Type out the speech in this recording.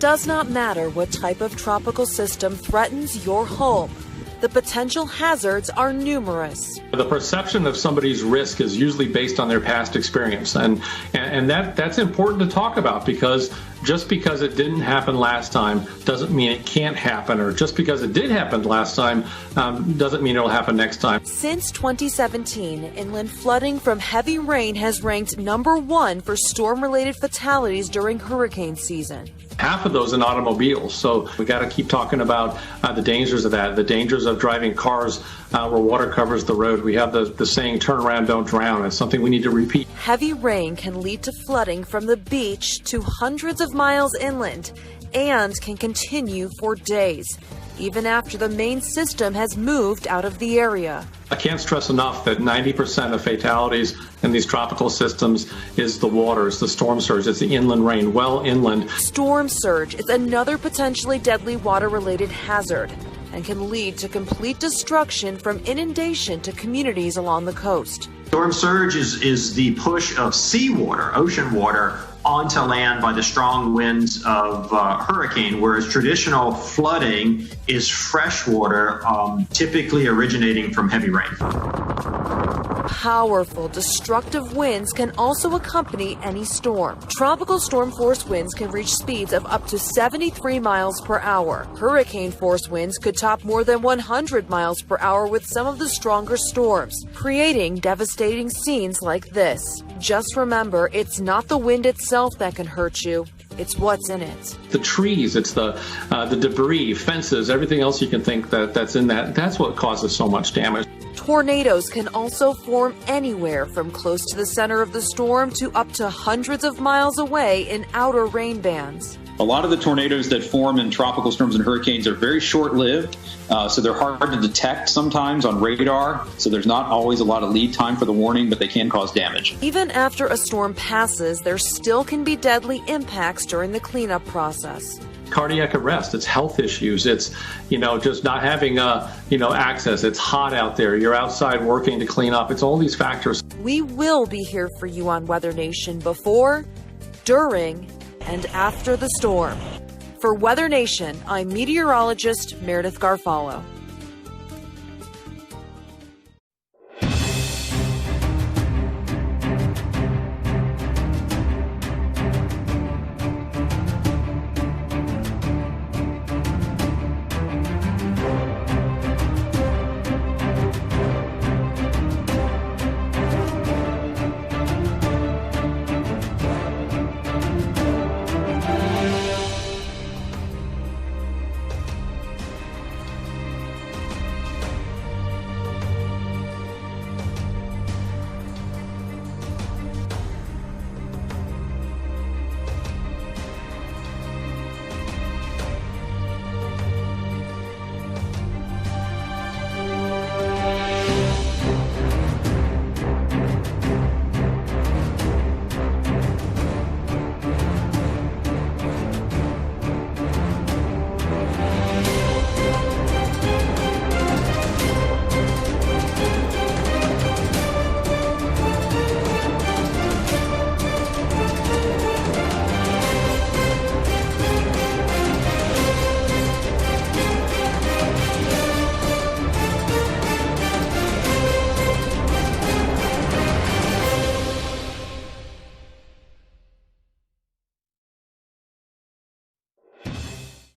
does not matter what type of tropical system threatens your home. The potential hazards are numerous. The perception of somebody's risk is usually based on their past experience, and that's important to talk about, because just because it didn't happen last time doesn't mean it can't happen, or just because it did happen last time doesn't mean it'll happen next time. Since 2017, inland flooding from heavy rain has ranked #1 for storm-related fatalities during hurricane season. Half of those in automobiles. So we got to keep talking about the dangers of that, the dangers of driving cars where water covers the road. We have the saying, turn around, don't drown. It's something we need to repeat. Heavy rain can lead to flooding from the beach to hundreds of miles inland and can continue for days, even after the main system has moved out of the area. I can't stress enough that 90% of fatalities in these tropical systems is the water, it's the storm surge, it's the inland rain, well inland. Storm surge is another potentially deadly water-related hazard and can lead to complete destruction from inundation to communities along the coast. Storm surge is the push of seawater, ocean water, onto land by the strong winds of hurricane, whereas traditional flooding is fresh water, typically originating from heavy rain. Powerful, destructive winds can also accompany any storm. Tropical storm force winds can reach speeds of up to 73 miles per hour. Hurricane force winds could top more than 100 miles per hour with some of the stronger storms, creating devastating scenes like this. Just remember, it's not the wind itself that can hurt you. It's what's in it. The trees, it's the debris, fences, everything else you can think that's in that. That's what causes so much damage. Tornadoes can also form anywhere from close to the center of the storm to up to hundreds of miles away in outer rain bands. A lot of the tornadoes that form in tropical storms and hurricanes are very short-lived, so they're hard to detect sometimes on radar, so there's not always a lot of lead time for the warning, but they can cause damage. Even after a storm passes, there still can be deadly impacts during the cleanup process. Cardiac arrest, it's health issues, it's, just not having, access, it's hot out there, you're outside working to clean up, it's all these factors. We will be here for you on Weather Nation before, during, and after the storm. For Weather Nation, I'm meteorologist Meredith Garfalo.